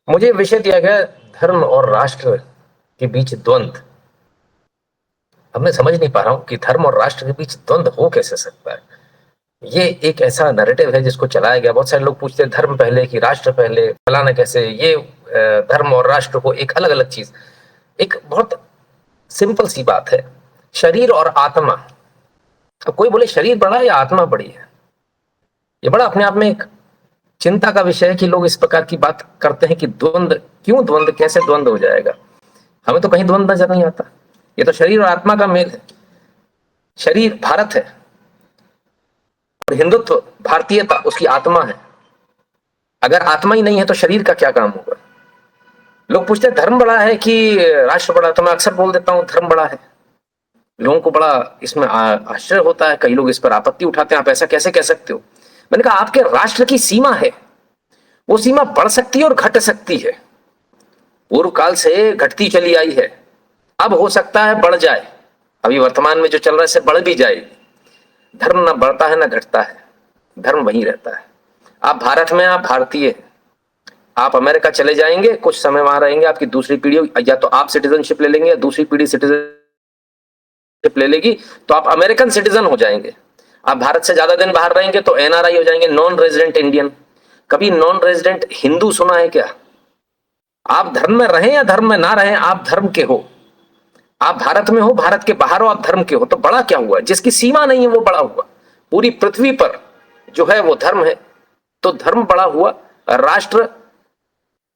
मुझे विषय दिया गया धर्म और राष्ट्र के बीच द्वंद्व। अब मैं समझ नहीं पा रहा हूं कि धर्म और राष्ट्र के बीच द्वंद्व हो कैसे सकता है। ये एक ऐसा नैरेटिव है जिसको चलाया गया। बहुत सारे लोग पूछते हैं धर्म पहले कि राष्ट्र पहले, फलाना कैसे। ये धर्म और राष्ट्र को एक अलग अलग चीज। एक बहुत सिंपल सी बात है, शरीर और आत्मा। अब कोई बोले शरीर बड़ा है या आत्मा बड़ी है, ये बड़ा अपने आप में एक चिंता का विषय है कि लोग इस प्रकार की बात करते हैं कि द्वंद्व क्यों, द्वंद्व कैसे द्वंद्व हो जाएगा। हमें तो कहीं द्वंद्व नजर नहीं आता। ये तो शरीर और आत्मा का मेल है। शरीर भारत है और हिंदुत्व, भारतीयता उसकी आत्मा है। अगर आत्मा ही नहीं है तो शरीर का क्या काम होगा। लोग पूछते हैं धर्म बड़ा है कि राष्ट्र बड़ा, तो मैं अक्सर बोल देता हूं धर्म बड़ा है। लोगों को बड़ा इसमें आश्चर्य होता है, कई लोग इस पर आपत्ति उठाते हैं, आप ऐसा कैसे कह सकते हो। मैंने कहा आपके राष्ट्र की सीमा है, वो सीमा बढ़ सकती है और घट सकती है। पूर्व काल से घटती चली आई है, अब हो सकता है बढ़ जाए। अभी वर्तमान में जो चल रहा है इससे बढ़ भी जाए। धर्म ना बढ़ता है ना घटता है, धर्म वहीं रहता है। आप भारत में, आप भारतीय, आप अमेरिका चले जाएंगे, कुछ समय वहां रहेंगे, आपकी दूसरी पीढ़ी या तो आप सिटीजनशिप ले लेंगे या दूसरी पीढ़ी सिटीजनशिप ले लेगी, तो आप अमेरिकन सिटीजन हो जाएंगे। आप भारत से ज्यादा दिन बाहर रहेंगे तो एनआरआई हो जाएंगे, नॉन रेजिडेंट इंडियन। कभी नॉन रेजिडेंट हिंदू सुना है क्या। आप धर्म में रहें या धर्म में ना रहें, आप धर्म के हो। आप भारत में हो, भारत के बाहर हो, आप धर्म के हो। तो बड़ा क्या हुआ, जिसकी सीमा नहीं है वो बड़ा हुआ। पूरी पृथ्वी पर जो है वो धर्म है, तो धर्म बड़ा हुआ। राष्ट्र,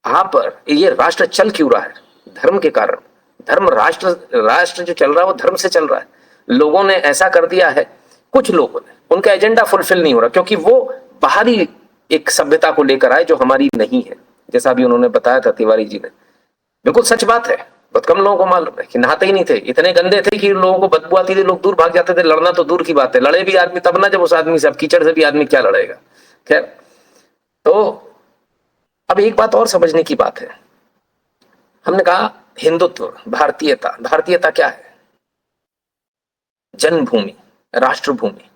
आप ये राष्ट्र चल क्यों रहा है, धर्म के कारण। धर्म, राष्ट्र, राष्ट्र जो चल रहा है वो धर्म से चल रहा है। लोगों ने ऐसा कर दिया है, कुछ लोगों ने, उनका एजेंडा फुलफिल नहीं हो रहा क्योंकि वो बाहरी एक सभ्यता को लेकर आए जो हमारी नहीं है। जैसा भी उन्होंने बताया था तिवारी जी ने, बिल्कुल सच बात है। बहुत कम लोगों को मालूम है कि नहाते ही नहीं थे, इतने गंदे थे कि लोगों को बदबू आती थी, लोग दूर भाग जाते थे। लड़ना तो दूर की बात है, लड़े भी आदमी तब ना जब उस आदमी से, अब कीचड़ से भी आदमी क्या लड़ेगा। खैर, तो अब एक बात और समझने की बात है। हमने कहा हिंदुत्व, भारतीयता। भारतीयता क्या है, जन्मभूमि, राष्ट्रभूमि।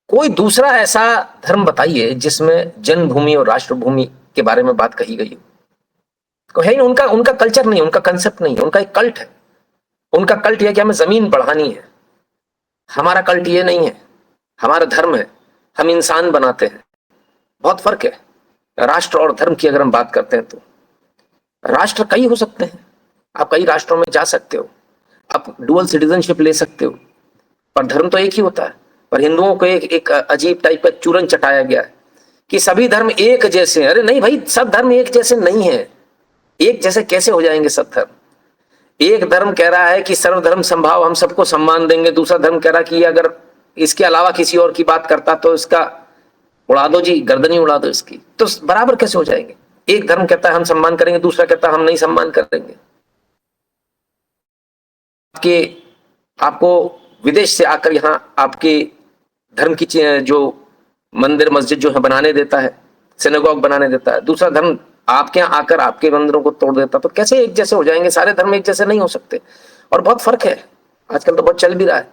कोई दूसरा ऐसा धर्म बताइए जिसमें जन्मभूमि और राष्ट्रभूमि के बारे में बात कही गई हो। है ही, उनका उनका कल्चर नहीं, उनका कंसेप्ट नहीं, उनका एक कल्ट है। उनका कल्ट यह कि हमें जमीन बढ़ानी है। हमारा कल्ट ये नहीं है, हमारा धर्म है, हम इंसान बनाते हैं। बहुत फर्क है। राष्ट्र और धर्म की अगर हम बात करते हैं तो राष्ट्र कई हो सकते हैं, आप कई राष्ट्रों में जा सकते हो, आप डुअल सिटीजनशिप ले सकते हो, पर धर्म तो एक ही होता है। पर हिंदुओं को एक अजीब टाइप का चूरन चटाया गया है कि सभी धर्म एक जैसे हैं। अरे नहीं भाई, सब धर्म एक जैसे नहीं है। एक जैसे कैसे हो जाएंगे सब धर्म। एक धर्म कह रहा है कि सर्वधर्म संभाव, हम सबको सम्मान देंगे। दूसरा धर्म कह रहा है कि अगर इसके अलावा किसी और की बात करता तो इसका उड़ा दो जी, गर्दनी उड़ा दो इसकी। तो बराबर कैसे हो जाएंगे। एक धर्म कहता है हम सम्मान करेंगे, दूसरा कहता है हम नहीं सम्मान करेंगे। आपको विदेश से आकर यहाँ आपके धर्म की जो मंदिर मस्जिद जो है बनाने देता है, सिनेगॉग बनाने देता है, दूसरा धर्म आपके यहाँ आकर आपके मंदिरों को तोड़ देता। तो कैसे एक जैसे हो जाएंगे। सारे धर्म एक जैसे नहीं हो सकते। और बहुत फर्क है, आजकल तो बहुत चल भी रहा है।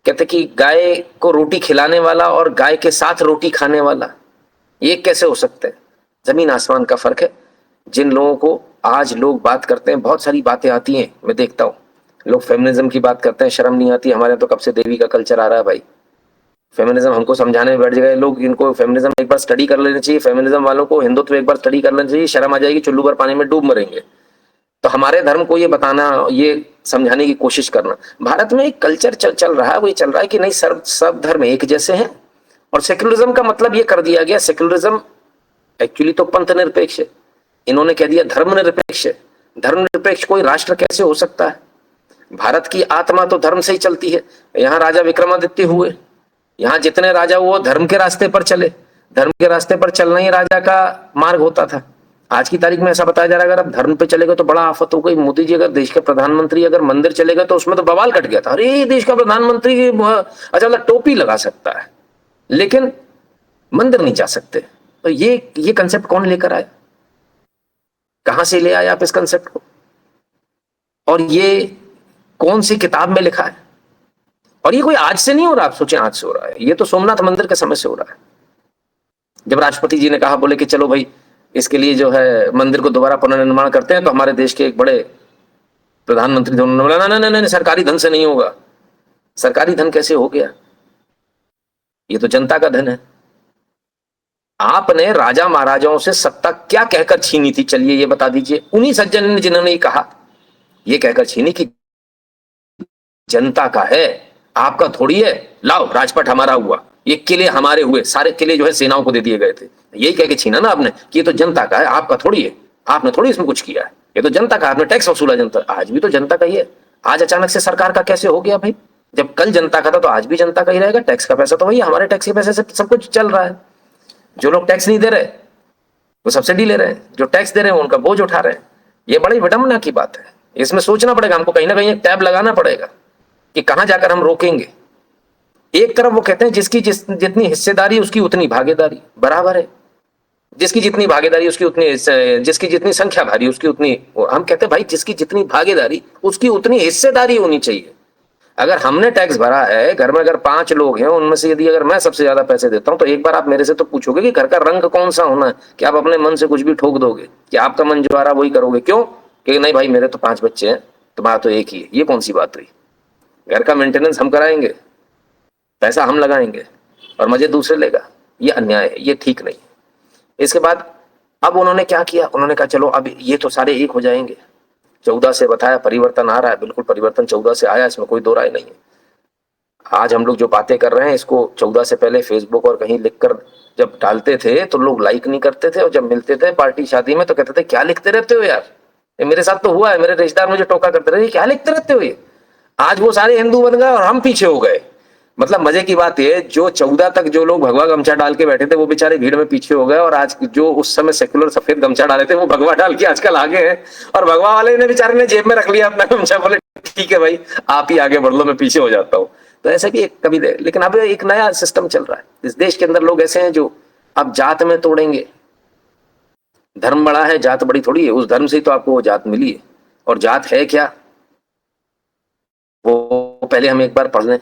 कहते कि गाय को रोटी खिलाने वाला और गाय के साथ रोटी खाने वाला, ये कैसे हो सकते हैं। जमीन आसमान का फर्क है। जिन लोगों को आज लोग बात करते हैं, बहुत सारी बातें आती हैं, मैं देखता हूँ लोग फेमिनिज्म की बात करते हैं, शर्म नहीं आती। हमारे तो कब से देवी का कल्चर आ रहा है भाई। फेमिनिज्म हमको समझाने में बैठ गए लोग। इनको फेमिनिज्म एक बार स्टडी कर लेना चाहिए, फेमिनिज्म वालों को हिंदुत्व एक बार स्टडी कर लेना चाहिए, शर्म आ जाएगी, चुल्लू भर पानी में डूब मरेंगे। तो हमारे धर्म को ये बताना, ये समझाने की कोशिश करना। भारत में एक कल्चर चल रहा है, वो ये चल रहा है कि नहीं सब धर्म एक जैसे हैं। और सेक्युलरिज्म का मतलब ये कर दिया गया, सेक्युलरिज्म एक्चुअली तो पंथ निरपेक्ष है, इन्होंने कह दिया धर्म निरपेक्ष है। धर्म निरपेक्ष कोई राष्ट्र कैसे हो सकता है। भारत की आत्मा तो धर्म से ही चलती है। यहाँ राजा विक्रमादित्य हुए, यहाँ जितने राजा हुए धर्म के रास्ते पर चले। धर्म के रास्ते पर चलना ही राजा का मार्ग होता था। आज की तारीख में ऐसा बताया जा रहा है अगर आप धर्म पे चलेगा तो बड़ा आफत हो गई। मोदी जी अगर देश के प्रधानमंत्री अगर मंदिर चलेगा तो उसमें तो बवाल कट गया था। अरे देश का प्रधानमंत्री अच्छा मतलब टोपी लगा सकता है लेकिन मंदिर नहीं जा सकते। तो ये कंसेप्ट कौन लेकर आया, कहां से ले आए आप इस कंसेप्ट को, और ये कौन सी किताब में लिखा है। और ये कोई आज से नहीं हो रहा, आप सोचें आज से हो रहा है। ये तो सोमनाथ मंदिर के समय से हो रहा है। जब राष्ट्रपति जी ने कहा, बोले कि चलो भाई इसके लिए जो है मंदिर को दोबारा पुनर्निर्माण करते हैं, तो हमारे देश के एक बड़े प्रधानमंत्री थे, उन्होंने बोला ना ना ना, सरकारी धन से नहीं होगा। सरकारी धन कैसे हो गया? ये तो जनता का धन है। आपने राजा महाराजाओं से सत्ता क्या कहकर छीनी थी? चलिए ये बता दीजिए। उन्हीं सज्जन ने जिन्होंने ये कहा, ये कहकर छीनी कि जनता का है, आपका थोड़ी है, लाओ राजपट हमारा हुआ, ये किले हमारे हुए, सारे किले जो है सेनाओं को दे दिए गए थे। यही कह के छीना ना आपने कि ये तो जनता का है, आपका थोड़ी है, आपने थोड़ी इसमें कुछ किया है, ये तो जनता का, आपने टैक्स वसूला जनता। आज भी तो जनता का ही है। आज अचानक से सरकार का कैसे हो गया भाई? जब कल जनता का था तो आज भी जनता का ही रहेगा। टैक्स का पैसा तो वही, हमारे टैक्स के पैसे से सब कुछ चल रहा है। जो लोग टैक्स नहीं दे रहे वो सब्सिडी ले रहे हैं, जो टैक्स दे रहे हैं उनका बोझ उठा रहे हैं। ये बड़ी विडंबना की बात है। इसमें सोचना पड़ेगा हमको, कहीं ना कहीं एक टैब लगाना पड़ेगा कि कहां जाकर हम रोकेंगे। एक तरफ वो कहते हैं जिसकी जितनी हिस्सेदारी उसकी उतनी भागीदारी, बराबर है। जिसकी जितनी भागीदारी उसकी उतनी, जिसकी जितनी संख्या भारी उसकी उतनी, हम कहते हैं भाई जिसकी जितनी भागीदारी उसकी उतनी हिस्सेदारी होनी चाहिए। अगर हमने टैक्स भरा है, घर में अगर 5 लोग हैं, उनमें से यदि अगर मैं सबसे ज्यादा पैसे देता हूं, तो एक बार आप मेरे से तो पूछोगे कि घर का रंग कौन सा होना है? कि आप अपने मन से कुछ भी ठोक दोगे कि आपका मन जो आ रहा वही करोगे? क्यों? कि नहीं भाई मेरे तो 5 बच्चे हैं, तुम्हारा तो एक ही है। ये कौन सी बात हुई? घर का मेंटेनेंस हम कराएंगे, पैसा हम लगाएंगे और मजे दूसरे लेगा। ये अन्याय है, ये ठीक नहीं। इसके बाद अब उन्होंने क्या किया? उन्होंने कहा चलो अब ये तो सारे एक हो जाएंगे। 14 से बताया परिवर्तन आ रहा है, बिल्कुल परिवर्तन 14 से आया, इसमें कोई दो राय नहीं है। आज हम लोग जो बातें कर रहे हैं इसको 14 से पहले फेसबुक और कहीं लिखकर जब डालते थे तो लोग लाइक नहीं करते थे, और जब मिलते थे पार्टी शादी में तो कहते थे क्या लिखते रहते हो यार। ये मेरे साथ तो हुआ है, मेरे रिश्तेदार मुझे टोका करते रहे, क्या लिखते रहते हो ये। आज वो सारे हिंदू बन गए और हम पीछे हो गए। मतलब मजे की बात है, जो 14 तक जो लोग भगवा गमछा डाल के बैठे थे वो बेचारे भीड़ में पीछे हो गए, और आज जो उस समय सेकुलर सफेद गमछा डाले थे वो भगवा डाल के आजकल आगे हैं। और भगवा वाले ने बेचारे ने जेब में रख लिया अपना गमछा, बोले ठीक है भाई आप ही आगे बढ़ लो, मैं पीछे हो जाता हूँ। तो ऐसे भी एक कभी दे, लेकिन अब एक नया सिस्टम चल रहा है इस देश के अंदर। लोग ऐसे हैं जो अब जात में तोड़ेंगे। धर्म बड़ा है, जात बड़ी थोड़ी है। उस धर्म से ही तो आपको वो जात मिली है। और जात है क्या, वो पहले हम एक बार पढ़ लें।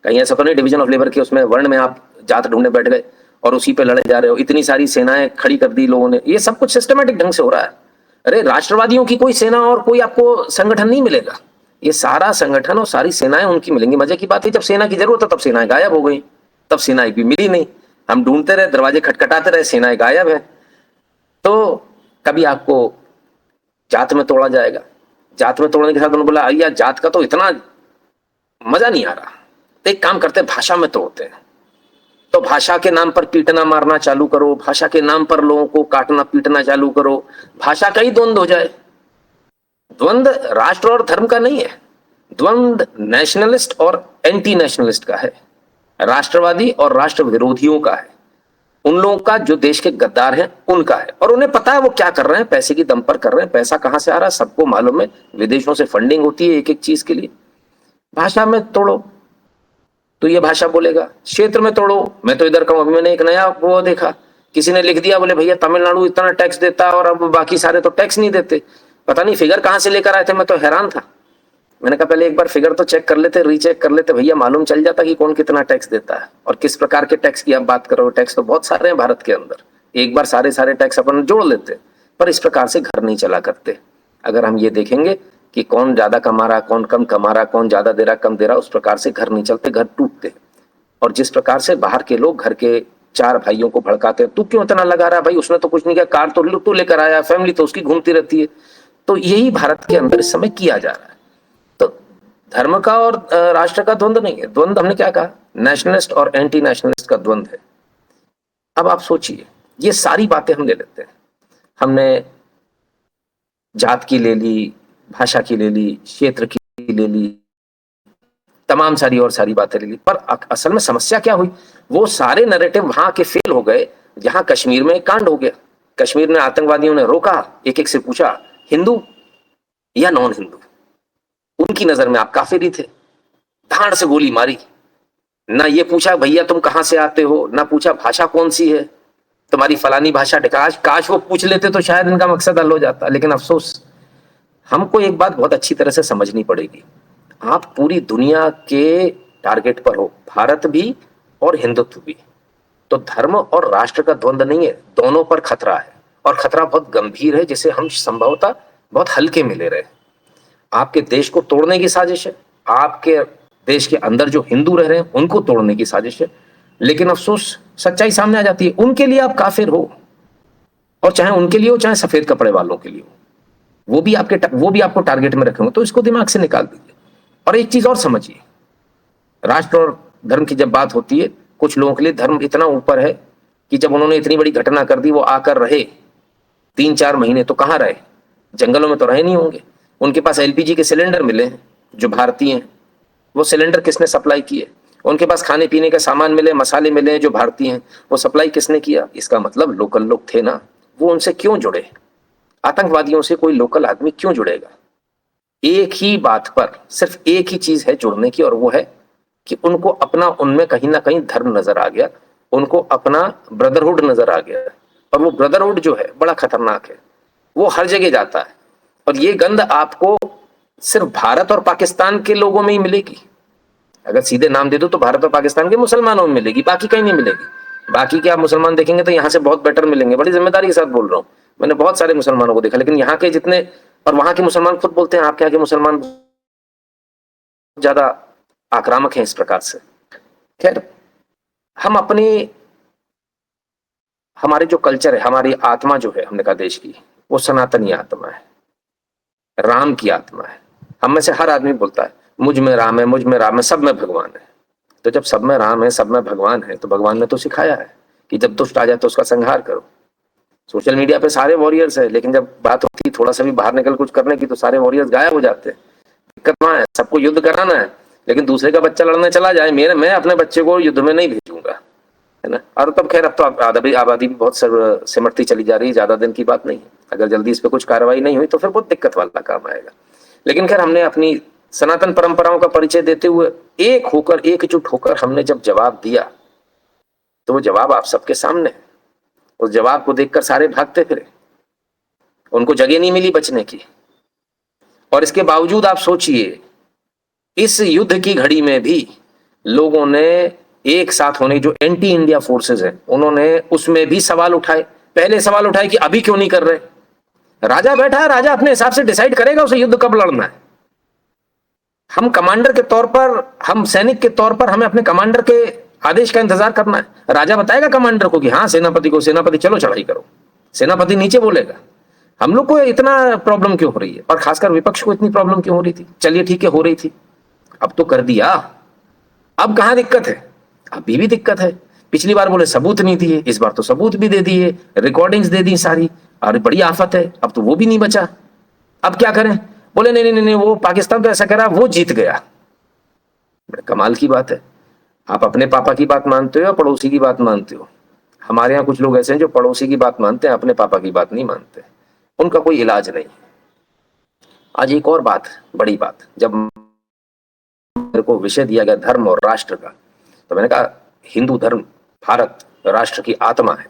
कहीं ऐसा तो नहीं डिवीजन ऑफ लेबर के उसमें वर्ण में आप जात ढूंढने बैठ गए और उसी पे लड़े जा रहे हो। इतनी सारी सेनाएं खड़ी कर दी लोगों ने, ये सब कुछ सिस्टमेटिक ढंग से हो रहा है। अरे राष्ट्रवादियों की कोई सेना और कोई आपको संगठन नहीं मिलेगा। ये सारा संगठन और सारी सेनाएं उनकी मिलेंगी। मजे की बात है, जब सेना की जरूरत है तब सेनाएं गायब हो गई, तब सेनाएं भी मिली नहीं। हम ढूंढते रहे, दरवाजे खटखटाते रहे, सेनाएं गायब है। तो कभी आपको जात में तोड़ा जाएगा। जात में तोड़ने के साथ उन्होंने बोला या जात का तो इतना मजा नहीं आ रहा, तो एक काम करते हैं भाषा में तोड़ते हैं। तो भाषा के नाम पर पीटना मारना चालू करो, भाषा के नाम पर लोगों को काटना पीटना चालू करो, भाषा का ही द्वंद्व हो जाए। द्वंद्व राष्ट्र और धर्म का नहीं है, द्वंद्व नेशनलिस्ट और एंटी नेशनलिस्ट का है, राष्ट्रवादी और राष्ट्र विरोधियों का है। उन लोगों का जो देश के गद्दार हैं उनका है, और उन्हें पता है वो क्या कर रहे हैं, पैसे की दम पर कर रहे हैं। पैसा कहां से आ रहा है सबको मालूम है, विदेशों से फंडिंग होती है एक एक चीज के लिए। भाषा में तोड़ो तो ये भाषा बोलेगा, क्षेत्र में तोड़ो। मैं तो इधर का हूं, अभी मैंने एक नया वो देखा, किसी ने लिख दिया, बोले भैया तमिलनाडु इतना टैक्स देता है और अब बाकी सारे तो टैक्स नहीं देते। पता नहीं फिगर कहां से लेकर आए थे, मैं तो हैरान था। मैंने कहा पहले एक बार फिगर तो चेक कर लेते, रीचेक कर लेते, भैया मालूम चल जाता कि कौन कितना टैक्स देता है और किस प्रकार के टैक्स की आप बात करो। टैक्स तो बहुत सारे हैं भारत के अंदर, एक बार सारे टैक्स अपन जोड़ लेते, पर इस प्रकार से घर नहीं चला करते। अगर हम ये देखेंगे कि कौन ज्यादा कमा रहा, कौन कम कमा रहा, कौन ज्यादा दे रहा, कम दे रहा, उस प्रकार से घर नहीं चलते, घर टूटते। और जिस प्रकार से बाहर के लोग घर के 4 भाइयों को भड़काते हैं, तू क्यों इतना लगा रहा है भाई, उसने तो कुछ नहीं किया, कार तो तू लेकर आया, फैमिली तो उसकी घूमती रहती है। तो यही भारत के अंदर इस समय किया जा रहा है। तो धर्म का और राष्ट्र का द्वंद्व नहीं है, द्वंद्व हमने क्या कहा, नेशनलिस्ट और एंटी नेशनलिस्ट का द्वंद्व है। अब आप सोचिए, ये सारी बातें हम ले लेते हैं, हमने जात की ले ली, भाषा की ले ली, क्षेत्र की ले ली, तमाम सारी और सारी बातें ले ली, पर असल में समस्या क्या हुई, वो सारे नैरेटिव वहां के फेल हो गए जहां कश्मीर में एक कांड हो गया। कश्मीर में आतंकवादियों ने रोका, एक एक से पूछा हिंदू या नॉन हिंदू, उनकी नजर में आप काफिरी थे, धाड़ से गोली मारी। ना ये पूछा भैया तुम कहां से आते हो, ना पूछा भाषा कौन सी है, तुम्हारी फलानी भाषा। काश वो पूछ लेते तो शायद इनका मकसद हल हो जाता, लेकिन अफसोस। हमको एक बात बहुत अच्छी तरह से समझनी पड़ेगी, आप पूरी दुनिया के टारगेट पर हो, भारत भी और हिंदुत्व भी। तो धर्म और राष्ट्र का द्वंद्व नहीं है, दोनों पर खतरा है। और खतरा बहुत गंभीर है, जिसे हम संभवतः बहुत हल्के में ले रहे हैं। आपके देश को तोड़ने की साजिश है, आपके देश के अंदर जो हिंदू रह रहे हैं उनको तोड़ने की साजिश है। लेकिन अफसोस सच्चाई सामने आ जाती है, उनके लिए आप काफिर हो, और चाहे उनके लिए हो चाहे सफेद कपड़े वालों के लिए हो, वो भी आपको टारगेट में रखेंगे। तो इसको दिमाग से निकाल दीजिए। और एक चीज और समझिए, राष्ट्र और धर्म की जब बात होती है, कुछ लोगों के लिए धर्म इतना ऊपर है कि जब उन्होंने इतनी बड़ी घटना कर दी, वो आकर रहे 3-4 महीने, तो कहाँ रहे? जंगलों में तो रहे नहीं होंगे। उनके पास एलपीजी के सिलेंडर मिले जो भारतीय हैं, वो सिलेंडर किसने सप्लाई किए? उनके पास खाने पीने का सामान मिले, मसाले मिले जो भारतीय हैं, वो सप्लाई किसने किया? इसका मतलब लोकल लोग थे ना, वो उनसे क्यों जुड़े? आतंकवादियों से कोई लोकल आदमी क्यों जुड़ेगा? एक ही बात पर सिर्फ एक ही चीज है जुड़ने की, और वो है कि उनको अपना, उनमें कहीं ना कहीं धर्म नजर आ गया, उनको अपना ब्रदरहुड नजर आ गया। और वो ब्रदरहुड जो है बड़ा खतरनाक है, वो हर जगह जाता है। और ये गंध आपको सिर्फ भारत और पाकिस्तान के लोगों में ही मिलेगी। अगर सीधे नाम दे दो तो भारत और पाकिस्तान के मुसलमानों में मिलेगी, बाकी कहीं नहीं मिलेगी। बाकी के आप मुसलमान देखेंगे तो यहाँ से बहुत बेटर मिलेंगे, बड़ी जिम्मेदारी के साथ बोल रहा हूँ। मैंने बहुत सारे मुसलमानों को देखा, लेकिन यहाँ के जितने, और वहां के मुसलमान खुद बोलते हैं आपके यहाँ के मुसलमान ज्यादा आक्रामक हैं इस प्रकार से। खैर, हम अपनी, हमारे जो कल्चर है, हमारी आत्मा जो है, हमने कहा देश की, वो सनातनी आत्मा है, राम की आत्मा है। हम में से हर आदमी बोलता है मुझ में राम है, मुझ में राम है, सब में भगवान है। तो जब सब में राम है, सब में भगवान है, तो भगवान ने तो सिखाया है कि जब दुष्ट आ जाए तो उसका संहार करो। सोशल मीडिया पे सारे वॉरियर्स है, लेकिन जब बात होती है थोड़ा सा भी बाहर निकल कुछ करने की, तो सारे वॉरियर्स गायब हो जाते हैं। दिक्कत वहां है, सबको युद्ध कराना है, लेकिन दूसरे का बच्चा लड़ने चला जाए, मैं अपने बच्चे को युद्ध में नहीं भेजूंगा, है ना। और तब खैर, अब तो आबादी भी बहुत सिमटती चली जा रही है, ज्यादा दिन की बात नहीं है। अगर जल्दी इस पर कुछ कार्रवाई नहीं हुई तो फिर बहुत दिक्कत वाला काम आएगा। लेकिन खैर, हमने अपनी सनातन परंपराओं का परिचय देते हुए एक होकर, एकजुट होकर हमने जब जवाब दिया, तो वो जवाब आप सबके सामने है। उस जवाब को देखकर सारे भागते फिरे, उनको जगह नहीं मिली बचने की। और इसके बावजूद आप सोचिए, इस युद्ध की घड़ी में भी लोगों ने एक साथ होने, जो एंटी इंडिया फोर्सेस हैं, उन्होंने उसमें भी सवाल उठाए। पहले सवाल उठाए कि अभी क्यों नहीं कर रहे? राजा बैठा है, राजा अपने हिसाब से डिसाइड करेगा उसे युद्ध कब लड़ना है। हम कमांडर के तौर पर, हम सैनिक के तौर पर, हमें अपने कमांडर के आदेश का इंतजार करना है। राजा बताएगा कमांडर को कि हाँ, सेनापति को, सेनापति चलो चढ़ाई करो, सेनापति नीचे बोलेगा। हम लोग को इतना प्रॉब्लम क्यों हो रही है, और खासकर विपक्ष को इतनी प्रॉब्लम क्यों हो रही थी? चलिए ठीक है, हो रही थी, अब तो कर दिया, अब कहां दिक्कत है? अभी भी दिक्कत है। पिछली बार बोले सबूत नहीं दिए, इस बार तो सबूत भी दे दिए, रिकॉर्डिंग्स दे दी सारी, और बड़ी आफत है, अब तो वो भी नहीं बचा। अब क्या करें? बोले नहीं नहीं नहीं, वो पाकिस्तान तो ऐसा करा, वो जीत गया। बड़े कमाल की बात है, आप अपने पापा की बात मानते हो या पड़ोसी की बात मानते हो? हमारे यहाँ कुछ लोग ऐसे हैं जो पड़ोसी की बात मानते हैं, अपने पापा की बात नहीं मानते, उनका कोई इलाज नहीं। आज एक और बात, बड़ी बात, जब मेरे को विषय दिया गया धर्म और राष्ट्र का, तो मैंने कहा हिंदू धर्म, भारत राष्ट्र की आत्मा है,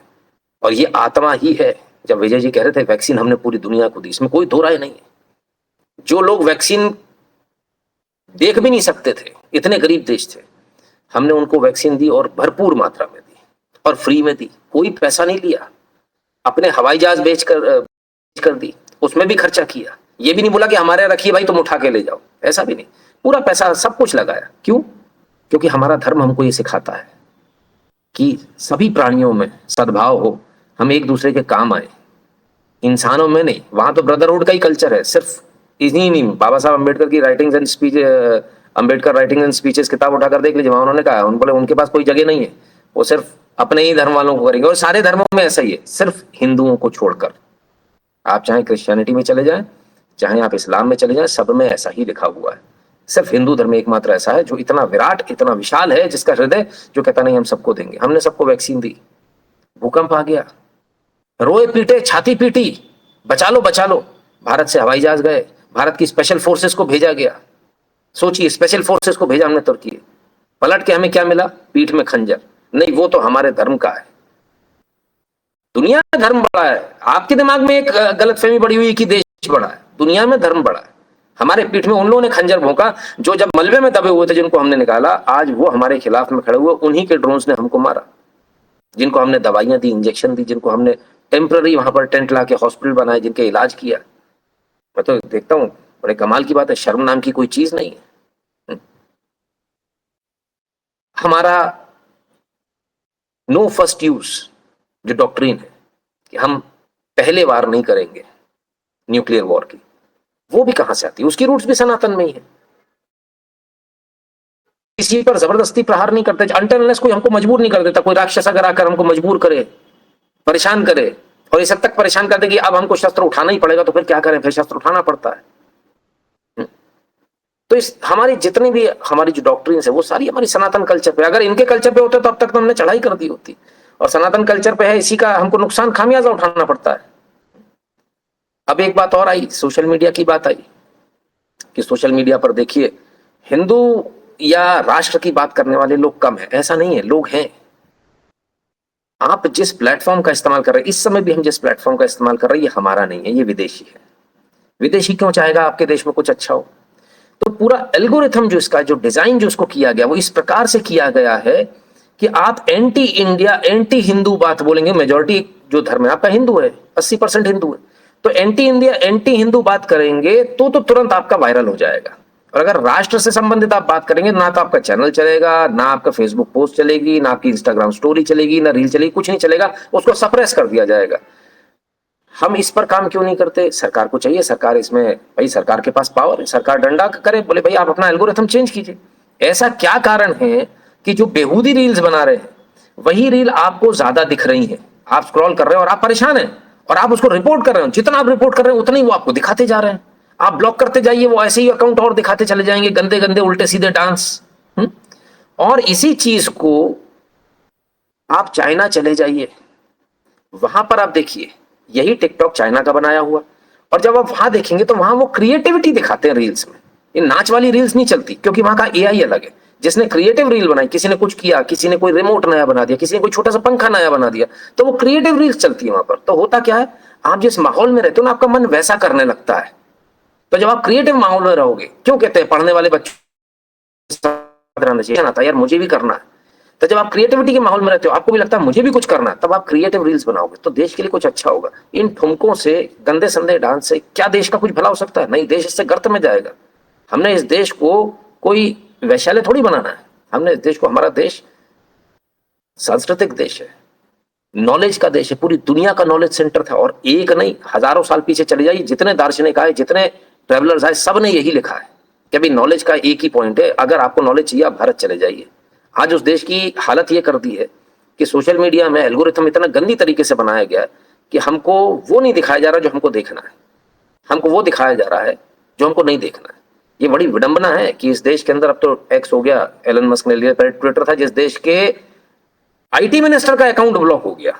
और ये आत्मा ही है। जब विजय जी कह रहे थे वैक्सीन हमने पूरी दुनिया को दी, इसमें कोई दो राय नहीं है। जो लोग वैक्सीन देख भी नहीं सकते थे, इतने गरीब देश थे, हमने उनको वैक्सीन दी, और भरपूर मात्रा में दी, और फ्री में दी, कोई पैसा नहीं लिया। अपने हवाई जहाज बेच कर दी, उसमें भी खर्चा किया। ये भी नहीं बोला कि हमारे रखिए भाई, तुम उठा के ले जाओ, ऐसा भी नहीं, पूरा पैसा सब कुछ लगाया। क्यों? क्योंकि हमारा धर्म हमको ये सिखाता है कि सभी प्राणियों में सद्भाव हो, हम एक दूसरे के काम आए, इंसानों में नहीं। वहां तो ब्रदरहुड का ही कल्चर है, सिर्फ इतनी नहीं। बाबा साहब अम्बेडकर की writings and speech, Ambedkar writing and speeches किताब उठाकर देख लीजिए, वहां उन्होंने कहा, उन बोले उनके पास कोई जगह नहीं है, वो सिर्फ अपने ही धर्म वालों को करेंगे। और सारे धर्मों में ऐसा ही है, सिर्फ हिंदुओं को छोड़कर। आप चाहे क्रिश्चियनिटी में चले जाएं, चाहे आप इस्लाम में चले जाएं, सब में ऐसा ही लिखा हुआ है। सिर्फ हिंदू धर्म एकमात्र ऐसा है जो इतना विराट, इतना विशाल है, जिसका हृदय जो कहता नहीं हम सबको देंगे। हमने सबको वैक्सीन दी, भूकंप आ गया, रोए पीटे, छाती पीटी, बचा लो बचा लो। भारत से हवाई जहाज गए, भारत की स्पेशल फोर्सेस को भेजा गया। सोचिए, स्पेशल फोर्सेस को भेजा हमने तुर्की, पलट के हमें क्या मिला? पीठ में खंजर। नहीं, वो तो हमारे धर्म का है। दुनिया में धर्म बड़ा है, आपके दिमाग में एक गलतफहमी बड़ी हुई कि देश बड़ा है, दुनिया में धर्म बड़ा है। हमारे पीठ में उन लोगों ने खंजर भोंका जो जब मलबे में दबे हुए थे, जिनको हमने निकाला, आज वो हमारे खिलाफ में खड़े हुए, उन्हीं के ड्रोन्स ने हमको मारा। जिनको हमने दवाइयां दी, इंजेक्शन दी, जिनको हमने टेम्पररी वहां पर टेंट लाके हॉस्पिटल बनाए, जिनके इलाज किया। मैं तो देखता हूँ बड़े कमाल की बात है, शर्म नाम की कोई चीज नहीं है। हमारा नो फर्स्ट यूज जो डॉक्ट्रिन है कि हम पहले वार नहीं करेंगे न्यूक्लियर वॉर की, वो भी कहां से आती है? उसकी रूट्स भी सनातन में ही है। किसी पर जबरदस्ती प्रहार नहीं करते अनटिल अनलेस कोई हमको मजबूर नहीं कर देता। कोई राक्षस अगर आकर हमको मजबूर करे, परेशान करे, और इस हद तक परेशान कर दे कि अब हमको शस्त्र उठाना ही पड़ेगा, तो फिर क्या करें? फिर शस्त्र उठाना पड़ता है। तो इस हमारी जितनी भी हमारी जो डॉक्ट्रिन है वो सारी हमारी सनातन कल्चर पे। अगर इनके कल्चर पे होते तो अब तक तो हमने चढ़ाई कर दी होती, और सनातन कल्चर पे है, इसी का हमको नुकसान खामियाजा उठाना पड़ता है। अब एक बात और आई, सोशल मीडिया की बात आई कि सोशल मीडिया पर देखिए हिंदू या राष्ट्र की बात करने वाले लोग कम है, ऐसा नहीं है, लोग हैं। आप जिस प्लेटफॉर्म का इस्तेमाल कर रहे हैं, इस समय भी हम जिस प्लेटफॉर्म का इस्तेमाल कर रहे हैं, ये हमारा नहीं है, ये विदेशी है। विदेशी क्यों चाहेगा आपके देश में कुछ अच्छा हो? तो पूरा एल्गोरिथम जो इसका जो डिजाइन जो उसको किया गया वो इस प्रकार से किया गया है कि आप एंटी इंडिया एंटी हिंदू बात बोलेंगे। मेजोरिटी जो धर्म है आपका हिंदू है, 80% हिंदू है, तो एंटी इंडिया एंटी हिंदू बात करेंगे तो तुरंत आपका वायरल हो जाएगा। और अगर राष्ट्र से संबंधित आप बात करेंगे, ना तो आपका चैनल चलेगा, ना आपका फेसबुक पोस्ट चलेगी, ना आपकी इंस्टाग्राम स्टोरी चलेगी, ना रील चलेगी, कुछ नहीं चलेगा, उसको सप्रेस कर दिया जाएगा। हम इस पर काम क्यों नहीं करते? सरकार को चाहिए, सरकार इसमें, भाई सरकार के पास पावर है, सरकार डंडा करे, बोले भाई आप अपना एल्गोरिथम चेंज कीजिए। ऐसा क्या कारण है कि जो बेहूदी रील्स बना रहे हैं वही रील आपको ज्यादा दिख रही है? आप स्क्रॉल कर रहे हो और आप परेशान हैं, और आप उसको रिपोर्ट कर रहे हो। जितना आप रिपोर्ट कर रहे हो उतना ही वो आपको दिखाते जा रहे हैं। आप ब्लॉक करते जाइए, वो ऐसे ही अकाउंट और दिखाते चले जाएंगे, गंदे गंदे उल्टे सीधे डांस। और इसी चीज को आप चाइना चले जाइए, वहां पर आप देखिए यही टिकटॉक चाइना का बनाया हुआ, और जब आप वहां देखेंगे तो वहां वो क्रिएटिविटी दिखाते हैं रील्स में। ये नाच वाली रील्स नहीं चलती, क्योंकि वहां का एआई अलग है। जिसने क्रिएटिव रील बनाई, किसी ने कुछ किया, किसी ने कोई रिमोट नया बना दिया, किसी ने कोई छोटा सा पंखा नया बना दिया, तो वो क्रिएटिव रील्स चलती है वहां पर। तो होता क्या है, आप जिस माहौल में रहते हो ना, आपका मन वैसा करने लगता है। तो जब आप क्रिएटिव माहौल में रहोगे, क्यों कहते हैं पढ़ने वाले बच्चों आता यार मुझे भी करना है, तो जब आप क्रिएटिविटी के माहौल में रहते हो, आपको भी लगता है मुझे भी कुछ करना है, तब आप क्रिएटिव रील्स बनाओगे तो देश के लिए कुछ अच्छा होगा। इन ठुमकों से, गंदे संदे डांस से क्या देश का कुछ भला हो सकता है? नहीं, देश इससे गर्त में जाएगा। हमने इस देश को कोई वैश्यालय थोड़ी बनाना है, हमने इस देश को, हमारा देश सांस्कृतिक देश है, नॉलेज का देश है, पूरी दुनिया का नॉलेज सेंटर था। और एक नहीं, हजारों साल पीछे चले जाइए, जितने दार्शनिक आए, जितने ट्रेवलर्स आए, सब ने यही लिखा है कि अभी नॉलेज का एक ही पॉइंट है, अगर आपको नॉलेज चाहिए आप भारत चले जाइए। आज उस देश की हालत ये कर दी है कि सोशल मीडिया में एल्गोरिथम इतना गंदी तरीके से बनाया गया है कि हमको वो नहीं दिखाया जा रहा जो हमको देखना है, हमको वो दिखाया जा रहा है जो हमको नहीं देखना है। ये बड़ी विडंबना है कि इस देश के अंदर, अब तो एक्स हो गया, एलन मस्क ने लिया, पहले ट्विटर था, जिस देश के आईटी मिनिस्टर का अकाउंट ब्लॉक हो गया।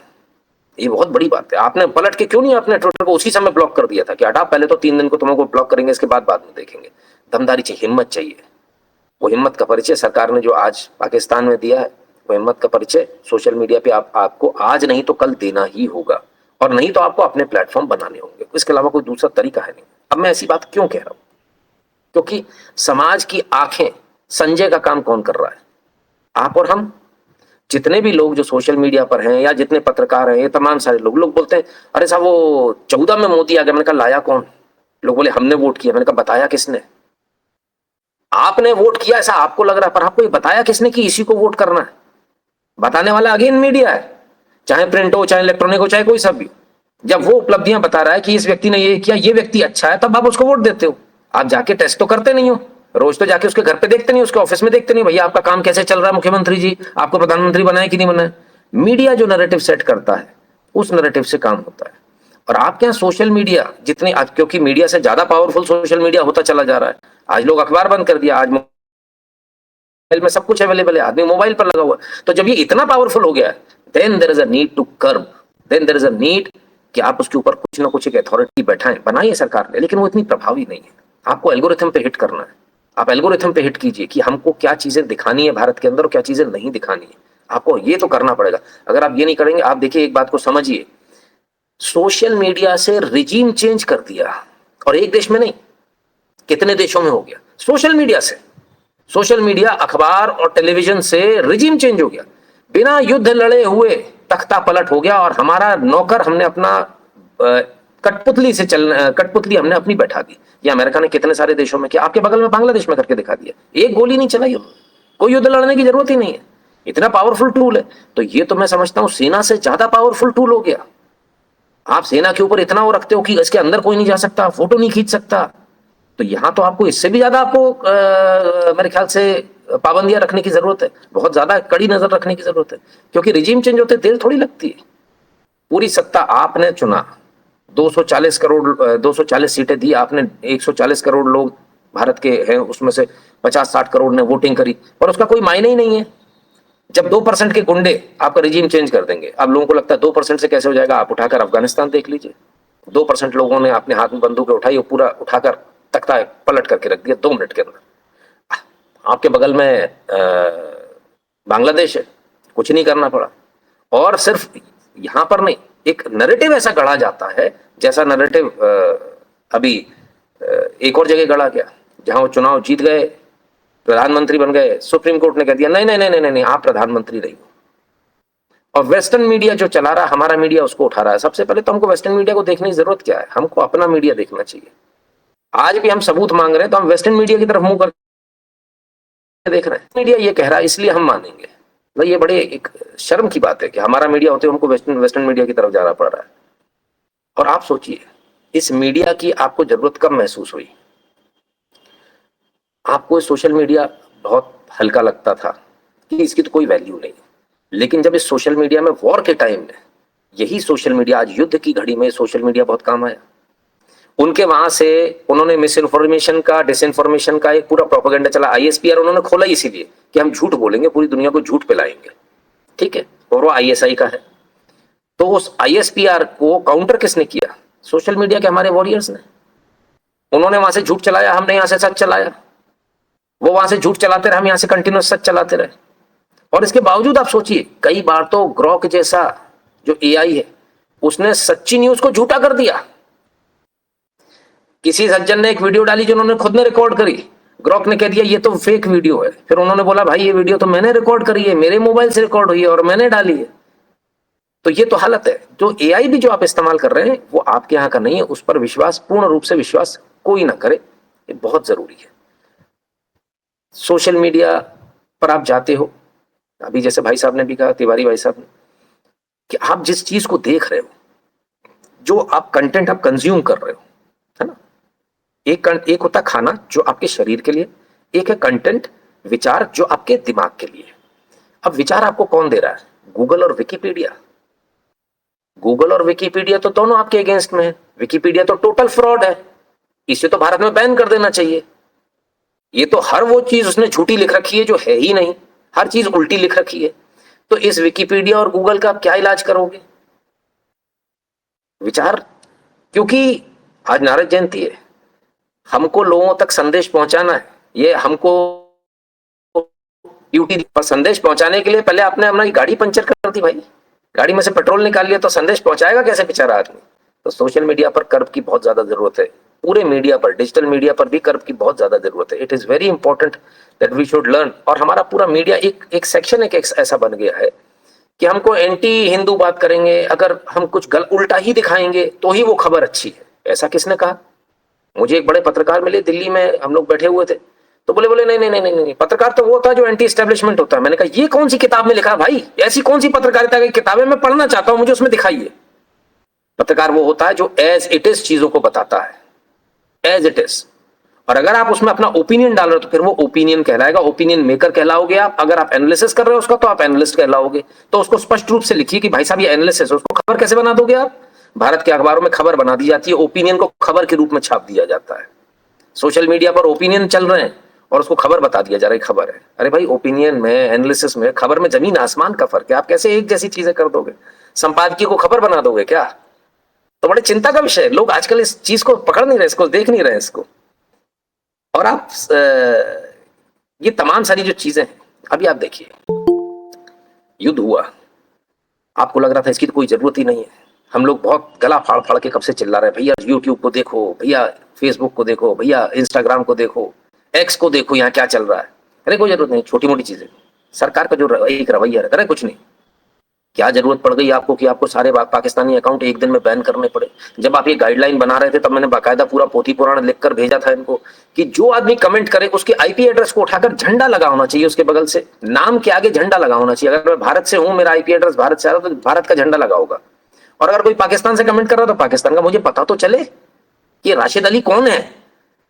ये बहुत बड़ी बात है। आपने पलट के क्यों नहीं अपने ट्विटर को उसी समय ब्लॉक कर दिया था कि हटा, पहले तो 3 दिन को तुमको ब्लॉक करेंगे, इसके बाद में देखेंगे। दमदारी चाहिए, हिम्मत चाहिए। वो हिम्मत का परिचय सरकार ने जो आज पाकिस्तान में दिया है, वो हिम्मत का परिचय सोशल मीडिया पे आपको आज नहीं तो कल देना ही होगा, और नहीं तो आपको अपने प्लेटफॉर्म बनाने होंगे। इसके अलावा कोई दूसरा तरीका है नहीं। अब मैं ऐसी बात क्यों कह रहा हूं? क्योंकि समाज की आंखें, संजय का काम कौन कर रहा है? आप और हम। जितने भी लोग जो सोशल मीडिया पर हैं या जितने पत्रकार हैं, तमाम सारे लोग बोलते हैं अरे साहब वो 14 में मोदी आ गया। मैंने कहा लाया कौन? लोग बोले हमने वोट किया। मैंने कहा बताया किसने? आपने वोट किया ऐसा आपको लग रहा है, पर आपको ये बताया किसने कि इसी को वोट करना है? बताने वाला अगेन मीडिया है, चाहे प्रिंट हो, चाहे इलेक्ट्रॉनिक हो, चाहे कोई सा भी। जब वो उपलब्धियां बता रहा है कि इस व्यक्ति ने ये किया, ये व्यक्ति अच्छा है, तब आप उसको वोट देते हो। आप जाके टेस्ट तो करते नहीं हो, रोज तो जाके उसके घर पे देखते नहीं, उसके ऑफिस में देखते नहीं, भैया आपका काम कैसे चल रहा है, मुख्यमंत्री जी आपको प्रधानमंत्री बनाए कि नहीं बनाए। मीडिया जो नैरेटिव सेट करता है उस नैरेटिव से काम होता है। और आपके यहाँ सोशल मीडिया जितनी, क्योंकि मीडिया से ज्यादा पावरफुल सोशल मीडिया होता चला जा रहा है। आज लोग अखबार बंद कर दिया, आज मोबाइल में सब कुछ अवेलेबल है, आदमी मोबाइल पर लगा हुआ है। तो जब ये इतना पावरफुल हो गया है, then there is a need to curb, then there is a need कि आप उसके ऊपर कुछ ना कुछ एक अथॉरिटी बैठाएं। बनाई है सरकार ने, लेकिन वो इतनी प्रभावी नहीं है। आपको एल्गोरिथम पे हिट करना है, आप एल्गोरिथम पे हिट कीजिए कि हमको क्या चीजें दिखानी है भारत के अंदर और क्या चीजें नहीं दिखानी है। आपको ये तो करना पड़ेगा। अगर आप ये नहीं करेंगे, आप देखिए एक बात को समझिए, सोशल मीडिया से रिजीम चेंज कर दिया, और एक देश में नहीं, कितने देशों में हो गया सोशल मीडिया से। सोशल मीडिया, अखबार और टेलीविजन से रिजीम चेंज हो गया। बिना युद्ध लड़े हुए तख्ता पलट हो गया और हमारा नौकर हमने अपना कठपुतली हमने अपनी बैठा दी। ये अमेरिका ने कितने सारे देशों में किया, आपके बगल में बांग्लादेश में करके दिखा दिया, एक गोली नहीं चलाई उन्होंने, कोई युद्ध लड़ने की जरूरत ही नहीं है, इतना पावरफुल टूल है। तो ये तो मैं समझता हूं सेना से ज्यादा पावरफुल टूल हो गया। आप सेना के ऊपर इतना वो रखते हो कि इसके अंदर कोई नहीं जा सकता, फोटो नहीं खींच सकता, तो यहां तो आपको इससे भी ज्यादा आपको मेरे ख्याल से पाबंदियां रखने की जरूरत है, बहुत ज्यादा कड़ी नजर रखने की जरूरत है, क्योंकि रिजीम चेंज होते देर थोड़ी लगती है। पूरी सत्ता आपने चुना, 240 सीटें दी आपने, 140 करोड़ लोग भारत के हैं, उसमें से 50-60 करोड़ ने वोटिंग करी, पर उसका कोई मायने ही नहीं है। जब 2% के गुंडे आपका रिजीम चेंज कर देंगे, अब लोगों को लगता है 2% से कैसे हो जाएगा, आप उठाकर अफगानिस्तान देख लीजिए, 2% लोगों ने अपने हाथ में बंदूकें उठाई और पूरा उठाकर तख्ता पलट करके रख दिया 2 मिनट के अंदर। आपके बगल में बांग्लादेश है, कुछ नहीं करना पड़ा। और सिर्फ यहां पर नहीं, एक नैरेटिव ऐसा गढ़ा जाता है, जैसा नैरेटिव अभी एक और जगह गढ़ा गया, जहां वो चुनाव जीत गए, प्रधानमंत्री बन गए, सुप्रीम कोर्ट ने कह दिया नहीं नहीं नहीं नहीं नहीं, आप प्रधानमंत्री नहीं हो। और वेस्टर्न मीडिया जो चला रहा, हमारा मीडिया उसको उठा रहा है। सबसे पहले तो हमको वेस्टर्न मीडिया को देखने की जरूरत क्या है, हमको अपना मीडिया देखना चाहिए। आज भी हम सबूत मांग रहे हैं तो हम वेस्टर्न मीडिया की तरफ मुंह करके देख रहे हैं, मीडिया ये कह रहा है इसलिए हम मानेंगे। भाई ये बड़े एक शर्म की बात है कि हमारा मीडिया होते हुए हमको वेस्टर्न मीडिया की तरफ जाना पड़ रहा है। और आप सोचिए, इस मीडिया की आपको जरूरत कब महसूस हुई? आपको सोशल मीडिया बहुत हल्का लगता था कि इसकी तो कोई वैल्यू नहीं, लेकिन जब इस सोशल मीडिया में वॉर के टाइम में, यही सोशल मीडिया आज युद्ध की घड़ी में सोशल मीडिया बहुत काम आया। उनके वहां से उन्होंने मिस इन्फॉर्मेशन का, डिसइंफॉर्मेशन का एक पूरा प्रोपेगेंडा चला। आईएसपीआर उन्होंने खोला इसीलिए कि हम झूठ बोलेंगे, पूरी दुनिया को झूठ पिलाएंगे, ठीक है, और वो आईएसआई का है। तो उस आईएसपीआर को काउंटर किसने किया? सोशल मीडिया के हमारे वॉरियर्स ने। उन्होंने वहां से झूठ चलाया, हमने यहां से सच चलाया। वो वहां से झूठ चलाते रहे, हम यहां से कंटिन्यूस सच चलाते रहे। और इसके बावजूद आप सोचिए, कई बार तो ग्रॉक जैसा जो एआई है, उसने सच्ची न्यूज को झूठा कर दिया। किसी सज्जन ने एक वीडियो डाली जो उन्होंने खुद ने रिकॉर्ड करी, ग्रॉक ने कह दिया ये तो फेक वीडियो है। फिर उन्होंने बोला भाई ये वीडियो तो मैंने रिकॉर्ड करी है, मेरे मोबाइल से रिकॉर्ड हुई है और मैंने डाली है। तो ये तो हालत है। जो एआई भी जो आप इस्तेमाल कर रहे हैं वो आपके यहाँ का नहीं है, उस पर विश्वास, पूर्ण रूप से विश्वास कोई ना करे, ये बहुत जरूरी है। सोशल मीडिया पर आप जाते हो, अभी जैसे भाई साहब ने भी कहा, तिवारी भाई साहब ने, कि आप जिस चीज को देख रहे हो, जो आप कंटेंट आप कंज्यूम कर रहे हो, है ना, एक होता खाना जो आपके शरीर के लिए, एक है कंटेंट, विचार जो आपके दिमाग के लिए। अब विचार आपको कौन दे रहा है? गूगल और विकिपीडिया। गूगल और विकिपीडिया तो दोनों आपके अगेंस्ट में है। विकिपीडिया तो टोटल फ्रॉड है, इसे तो भारत में बैन कर देना चाहिए। ये तो हर वो चीज उसने झूठी लिख रखी है जो है ही नहीं, हर चीज उल्टी लिख रखी है। तो इस विकिपीडिया और गूगल का आप क्या इलाज करोगे? विचार, क्योंकि आज नारद जयंती है, हमको लोगों तक संदेश पहुंचाना है। ये हमको ड्यूटी पर संदेश पहुंचाने के लिए पहले आपने अपना गाड़ी पंचर कर दी भाई, गाड़ी में से पेट्रोल निकाल लिया, तो संदेश पहुंचाएगा कैसे बेचारा आदमी? तो सोशल मीडिया पर कर्ब की बहुत ज्यादा जरूरत है, पूरे मीडिया पर, डिजिटल मीडिया पर भी कर्ब की बहुत ज्यादा जरूरत है। It is very important that we should learn. और हमारा पूरा मीडिया एक सेक्शन एक ऐसा बन गया है कि हमको एंटी हिंदू बात करेंगे, अगर हम कुछ उल्टा ही दिखाएंगे तो ही वो खबर अच्छी है। ऐसा किसने कहा? मुझे एक बड़े पत्रकार मिले दिल्ली में, हम लोग बैठे हुए थे, तो बोले नहीं नहीं नहीं नहीं नहीं, पत्रकार तो वो होता है जो एंटी एस्टेब्लिशमेंट होता है। मैंने कहा ये कौन सी किताब में लिखा है भाई? ऐसी कौन सी पत्रकारिता की किताबें मैं पढ़ना चाहता हूं, मुझे उसमें दिखाइए। पत्रकार वो होता है जो एज इट इज चीजों को बताता है, एज इट इज। और अगर आप उसमें अपना ओपिनियन डाल रहे हो तो फिर वो ओपिनियन कहलाएगा, ओपिनियन मेकर कहलाओगे आप। अगर आप एनालिसिस कर रहे हो उसका तो आप एनालिस्ट कहलाओगे। तो उसको स्पष्ट रूप से लिखिए कि भाई साहब ये एनालिसिस है। उसको खबर कैसे बना दोगे आप? भारत के अखबारों में खबर बना दी जाती है, ओपिनियन को खबर के रूप में छाप दिया जाता है। सोशल मीडिया पर ओपिनियन चल रहे हैं और उसको खबर बता दिया जा रहा है, खबर है। अरे भाई, ओपिनियन में, एनालिसिस में, खबर में जमीन आसमान का फर्क है। आप कैसे एक जैसी चीजें कर दोगे? संपादकीय को खबर बना दोगे क्या? तो बड़े चिंता का विषय है। लोग आजकल इस चीज को पकड़ नहीं रहे, इसको देख नहीं रहे इसको। और आप ये तमाम सारी जो चीजें हैं, अभी आप देखिए, युद्ध हुआ, आपको लग रहा था इसकी तो कोई जरूरत ही नहीं है। हम लोग बहुत गला फाड़ फाड़ के कब से चिल्ला रहे हैं, भैया यूट्यूब को देखो, भैया फेसबुक को देखो, भैया इंस्टाग्राम को देखो, एक्स को देखो, यहाँ क्या चल रहा है। अरे कोई जरूरत नहीं, छोटी मोटी चीजें। सरकार का जो एक रवैया है, अरे कुछ नहीं, क्या जरूरत पड़ गई आपको कि आपको सारे पाकिस्तानी अकाउंट एक दिन में बैन करने पड़े? जब आप ये गाइडलाइन बना रहे थे तब मैंने बाकायदा पूरा पोथी पुराण लिखकर भेजा था इनको कि जो आदमी कमेंट करे उसके आईपी एड्रेस को उठाकर झंडा लगा होना चाहिए, उसके बगल से नाम के आगे झंडा लगा होना चाहिए। अगर मैं भारत से हूं, मेरा आईपी एड्रेस भारत से आ रहा है, तो भारत का झंडा लगा होगा। और अगर कोई पाकिस्तान से कमेंट कर रहा है तो पाकिस्तान का मुझे पता तो चले कि राशिद अली कौन है,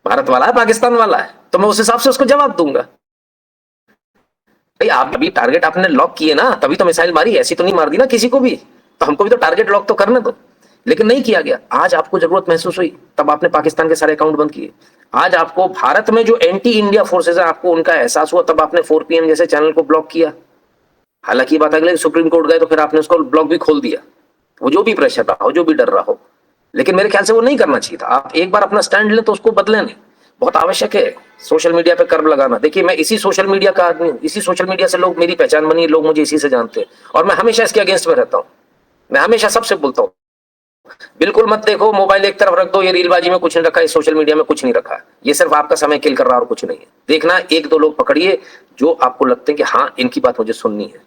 भारत वाला है पाकिस्तान वाला है, तो मैं उस हिसाब से उसको जवाब दूंगा। भाई आप अभी टारगेट आपने लॉक किए ना, तभी तो मिसाइल मारी, ऐसी तो नहीं मार दी ना किसी को भी, तो हमको भी तो टारगेट लॉक तो करने दो। लेकिन नहीं किया गया। आज आपको जरूरत महसूस हुई तब आपने पाकिस्तान के सारे अकाउंट बंद किए। आज आपको भारत में जो एंटी इंडिया फोर्सेज है आपको उनका एहसास हुआ तब आपने 4 PM जैसे चैनल को ब्लॉक किया। हालांकि बात अगले सुप्रीम कोर्ट गए तो फिर आपने उसको ब्लॉक भी खोल दिया, वो जो भी प्रेशर रहा हो, जो भी डर रहा हो। लेकिन मेरे ख्याल से वो नहीं करना चाहिए था। आप एक बार अपना स्टैंड लें तो उसको बदलें नहीं। बहुत आवश्यक है सोशल मीडिया पे कर्व लगाना। देखिए मैं इसी सोशल मीडिया का आदमी हूँ, इसी सोशल मीडिया से लोग, मेरी पहचान बनी है, लोग मुझे इसी से जानते हैं और मैं हमेशा इसके अगेंस्ट में रहता हूँ। मैं हमेशा सबसे बोलता हूँ बिल्कुल मत देखो, मोबाइल एक तरफ रख दो, ये रीलबाजी में कुछ नहीं रखा है, सोशल मीडिया में कुछ नहीं रखा है, ये सिर्फ आपका समय किल कर रहा है और कुछ नहीं है। देखना एक दो लोग पकड़िए जो आपको लगते हैं कि हाँ इनकी बात मुझे सुननी है,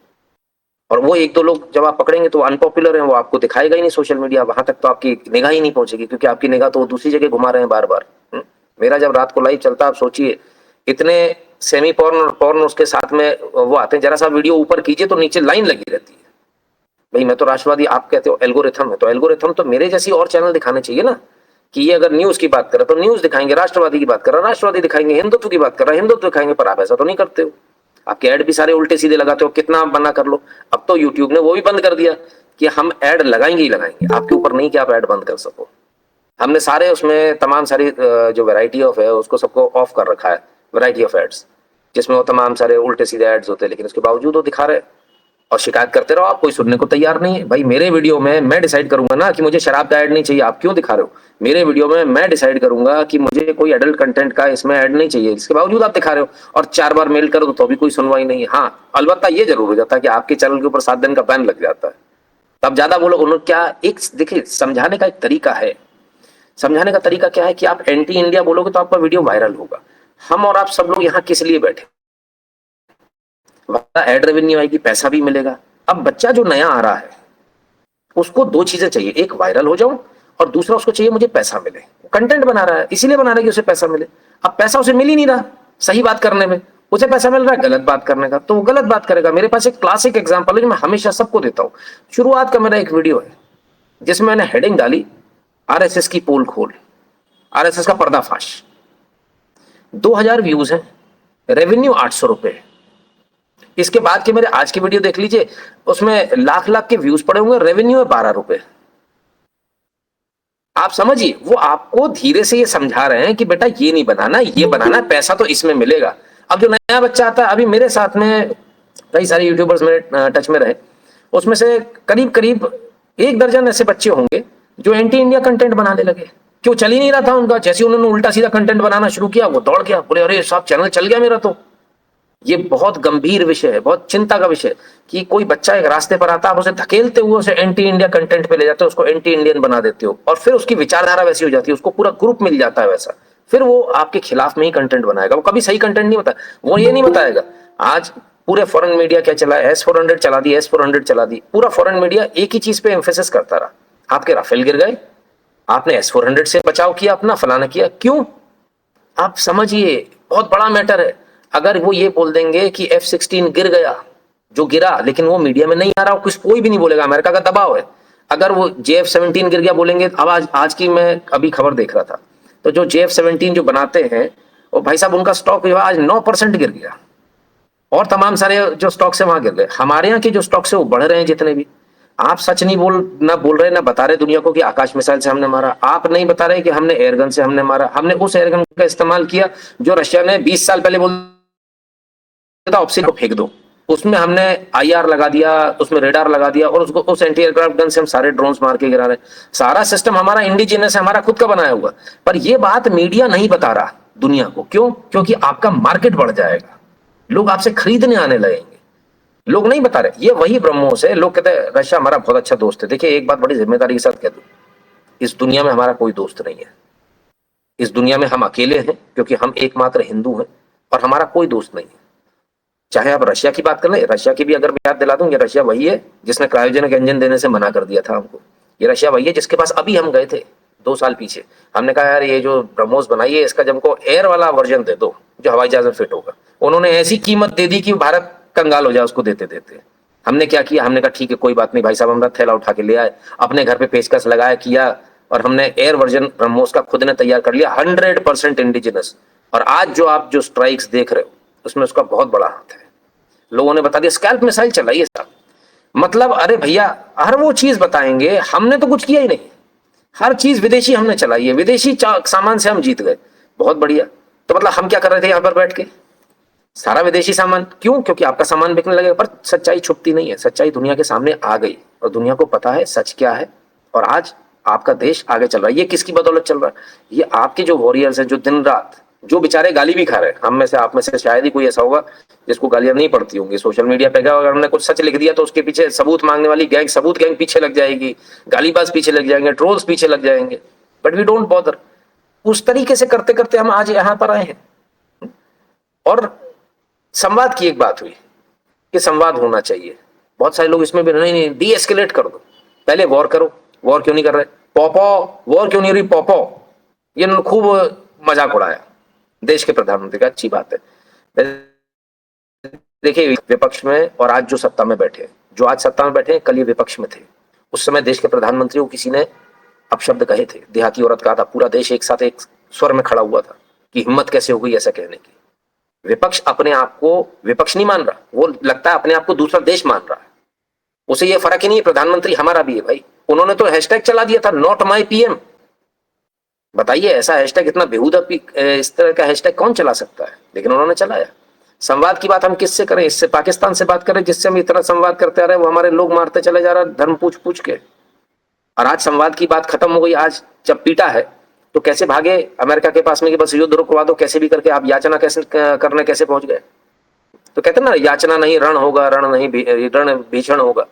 और वो एक दो लोग जब आप पकड़ेंगे तो अनपॉपुलर हैं, वो आपको दिखाएगा ही नहीं सोशल मीडिया, वहां तक तो आपकी निगाह ही नहीं पहुंचेगी, क्योंकि आपकी निगाह तो वो दूसरी जगह घुमा रहे हैं बार बार। मेरा जब रात को लाइव चलता है, आप सोचिए इतने सेमी पॉर्न और पॉर्न उसके साथ में वो आते हैं, जरा सा वीडियो ऊपर कीजिए तो नीचे लाइन लगी रहती है। भाई मैं तो राष्ट्रवादी, आप कहते हो एल्गोरिथम है, तो एल्गोरिथम तो मेरे जैसी और चैनल दिखाने चाहिए ना, कि ये अगर न्यूज की बात करे तो न्यूज दिखाएंगे, राष्ट्रवादी की बात कर रहा राष्ट्रवादी दिखाएंगे, हिंदुत्व की बात कर रहा हिंदुत्व दिखाएंगे। पर आप ऐसा तो नहीं करते हो, आपके ऐड भी सारे उल्टे सीधे लगाते हो, कितना आप बना कर लो। अब तो यूट्यूब ने वो भी बंद कर दिया कि हम ऐड लगाएंगे ही लगाएंगे, आपके ऊपर नहीं कि आप ऐड बंद कर सको। हमने सारे उसमें तमाम सारी जो वैरायटी ऑफ है उसको सबको ऑफ कर रखा है, वैरायटी ऑफ एड्स, जिसमें वो तमाम सारे उल्टे सीधे एड्स होते हैं, लेकिन उसके बावजूद वो दिखा रहे और शिकायत करते रहो, आप कोई सुनने को तैयार नहीं है। भाई मेरे वीडियो में मैं डिसाइड करूंगा ना कि मुझे शराब का ऐड नहीं चाहिए, आप क्यों दिखा रहे हो? मेरे वीडियो में मैं डिसाइड करूंगा कि मुझे कोई एडल्ट कंटेंट का इसमें ऐड नहीं चाहिए, इसके बावजूद आप दिखा रहे हो, और 4 बार मेल करो तो भी कोई सुनवाई नहीं है। हाँ अलबत्ता ये जरूर हो जाता है कि आपके चैनल के ऊपर 7 दिन का बैन लग जाता है, तब ज्यादा बोलो। उन्होंने क्या, एक देखिए समझाने का एक तरीका है, समझाने का तरीका क्या है कि आप एंटी इंडिया बोलोगे तो आपका वीडियो वायरल होगा। हम और आप सब लोग यहाँ किस लिए बैठे? एड रेवेन्यू आएगी, पैसा भी मिलेगा। अब बच्चा जो नया आ रहा है उसको 2 चीजें चाहिए, एक वायरल हो जाऊं और दूसरा उसको चाहिए मुझे पैसा मिले। कंटेंट बना रहा है इसीलिए बना रहा है कि उसे पैसा मिले। अब पैसा उसे मिल ही नहीं रहा सही बात करने में, उसे पैसा मिल रहा है गलत बात करने का, तो वो गलत बात करेगा। मेरे पास एक क्लासिक एग्जांपल है जो मैं हमेशा सबको देता हूं। शुरुआत का मेरा एक वीडियो है जिसमें मैंने हेडिंग डाली आरएसएस की पोल खोल, आरएसएस का पर्दाफाश। 2000 व्यूज हैं, रेवेन्यू 800 रुपए। इसके बाद के मेरे आज की वीडियो देख लीजिए, उसमें लाख लाख के व्यूज पड़े होंगे, रेवेन्यू है 12 रुपए। आप समझिए, वो आपको धीरे से ये समझा रहे हैं कि बेटा ये नहीं बनाना, ये बनाना, पैसा तो इसमें मिलेगा। अब जो नया बच्चा आता है, अभी मेरे साथ में कई सारे यूट्यूबर्स मेरे टच में रहे, उसमें से करीब करीब 1 दर्जन ऐसे बच्चे होंगे जो एंटी इंडिया कंटेंट बनाने लगे। क्यों? चल ही नहीं रहा था उनका। जैसे उन्होंने उल्टा सीधा कंटेंट बनाना शुरू किया, वो दौड़ गया, बोले अरे साहब चैनल चल गया मेरा। तो ये बहुत गंभीर विषय है, बहुत चिंता का विषय कि कोई बच्चा एक रास्ते पर आता है, आप उसे धकेलते हुए उसे एंटी इंडिया कंटेंट पे ले जाते हो, उसको एंटी इंडियन बना देते हो, और फिर उसकी विचारधारा वैसी हो जाती है, उसको पूरा ग्रुप मिल जाता है वैसा, फिर वो आपके खिलाफ में ही कंटेंट बनाएगा। वो कभी सही कंटेंट नहीं बताया, वो ये नहीं बताएगा। आज पूरे फॉरेन मीडिया क्या चला है, S-400 चला दी, S-400 चला दी, पूरा फॉरेन मीडिया एक ही चीज पे एम्फेसिस करता रहा। आपके राफेल गिर गए, आपने S-400 से बचाव किया अपना, फलाना किया, क्यों? आप समझिए बहुत बड़ा मैटर है। अगर वो ये बोल देंगे कि F-16 गिर गया, जो गिरा, लेकिन वो मीडिया में नहीं आ रहा, कुछ कोई भी नहीं बोलेगा, अमेरिका का दबाव है। अगर वो JF-17 गिर गया बोलेंगे, अब आज की मैं अभी खबर देख रहा था, तो जो JF-17 जो बनाते हैं, वो भाई साहब उनका स्टॉक आज 9% गिर गया, और तमाम सारे जो स्टॉक से वहां गिर गए। हमारे यहाँ के जो स्टॉक से वो बढ़ रहे हैं जितने भी। आप सच नहीं बोल रहे, ना बता रहे दुनिया को कि आकाश मिसाइल से हमने मारा। आप नहीं बता रहे कि हमने एयरगन से हमने मारा। हमने उस एयरगन का इस्तेमाल किया जो रशिया ने 20 साल पहले बोल था ऑप्शन को फेंक दो, उसमें हमने IR लगा दिया, उसमें रेडार लगा दिया, और उसको उस एंटी एयरक्राफ्ट गन से हम सारे ड्रोन्स मार के गिरा रहे। सारा सिस्टम हमारा इंडिजिनस है, हमारा खुद का बनाया हुआ। पर यह बात मीडिया नहीं बता रहा दुनिया को। क्यों? क्योंकि आपका मार्केट बढ़ जाएगा, लोग आपसे खरीदने आने लगेंगे। लोग नहीं बता रहे। ये वही ब्रह्मोस है। लोग कहते हैं रशिया हमारा बहुत अच्छा दोस्त है। देखिए एक बात बड़ी जिम्मेदारी के साथ कह दूं, इस दुनिया में हमारा कोई दोस्त नहीं है। इस दुनिया में हम अकेले हैं, क्योंकि हम एकमात्र हिंदू हैं, और हमारा कोई दोस्त नहीं है। चाहे आप रशिया की बात कर लें, रशिया की भी अगर मैं याद दिला दूं, ये रशिया वही है जिसने क्रायोजेनिक इंजन देने से मना कर दिया था हमको। ये रशिया वही है जिसके पास अभी हम गए थे 2 साल पीछे। हमने कहा यार ये जो ब्रह्मोस बनाई है इसका जब हमको एयर वाला वर्जन दे दो जो हवाई जहाज में फिट होगा। उन्होंने ऐसी कीमत दे दी कि भारत कंगाल हो जाए उसको देते देते। हमने क्या किया, हमने कहा ठीक है कोई बात नहीं भाई साहब, हमारा थैला उठा के ले आए, अपने घर पे पेचकस लगाया किया, और हमने एयर वर्जन ब्रह्मोस का खुद ने तैयार कर लिया, 100% इंडिजिनस। और आज जो आप जो स्ट्राइक्स देख रहे हो उसमें उसका बहुत बड़ा हाथ है। लोगों ने बता दिया स्कैल्प मिसाइल चलाई है साहब, मतलब अरे भैया हर वो चीज बताएंगे, हमने तो कुछ किया ही नहीं, हर चीज विदेशी हमने चलाई है, विदेशी सामान से हम जीत गए, बहुत बढ़िया। तो मतलब हम क्या कर रहे थे यहाँ पर बैठ के, सारा विदेशी सामान, क्यों? क्योंकि आपका सामान बिकने लगेगा। पर सच्चाई छुपती नहीं है, सच्चाई दुनिया के सामने आ गई और दुनिया को पता है सच क्या है। और आज आपका देश आगे चल रहा है। ये किसकी बदौलत चल रहा है? ये आपके जो वॉरियर्स हैं जो दिन रात, जो बेचारे गाली भी खा रहे हैं, हम में से आप में से शायद ही कोई ऐसा होगा जिसको गालियां नहीं पड़ती होंगी। सोशल मीडिया पे अगर हमने कुछ सच लिख दिया तो उसके पीछे सबूत मांगने वाली गैंग, सबूत गैंग पीछे लग जाएगी, गालीबाज पीछे लग जाएंगे, ट्रोल्स पीछे लग जाएंगे, बट वी डोंट बॉदर। उस तरीके से करते करते हम आज यहां पर आए हैं। और संवाद की एक बात हुई कि संवाद होना चाहिए, बहुत सारे लोग इसमें भी नहीं नहीं डी एस्केलेट कर दो, पहले वॉर करो। वॉर क्यों नहीं कर रहे? पॉपो वॉर क्यों नहीं हो रही? पॉपो ये खूब मजाक उड़ाया देश के प्रधानमंत्री का, अच्छी बात है। देखिए विपक्ष में और आज जो सत्ता में बैठे, जो आज सत्ता में बैठे कल ये विपक्ष में थे। उस समय देश के प्रधानमंत्री को किसी ने अपशब्द कहे थे, देहाती औरत कहा था, पूरा देश एक साथ एक स्वर में खड़ा हुआ था कि हिम्मत कैसे हो गई ऐसा कहने की। विपक्ष अपने आप को विपक्ष नहीं मान रहा, वो लगता है अपने आप को दूसरा देश मान रहा है। उसे ये फर्क ही नहीं है प्रधानमंत्री हमारा भी है भाई। उन्होंने तो हैशटैग चला दिया था नॉट माई पीएम। बताइए ऐसा हैशटैग, इतना बेहुदा इस तरह का हैशटैग कौन चला सकता है? लेकिन उन्होंने चलाया। संवाद की बात हम किससे करें? इससे पाकिस्तान से बात करें जिससे हम इतना संवाद करते आ रहे हैं, वो हमारे लोग मारते चले जा रहा है धर्म पूछ पूछ के। और आज संवाद की बात खत्म हो गई। आज जब पीटा है तो कैसे भागे अमेरिका के पास में कि बस युद्ध रुकवा दो, कैसे भी करके आप याचना कैसे करने कैसे पहुंच गए? तो कहते ना याचना नहीं रण होगा, रण नहीं रण भीषण होगा।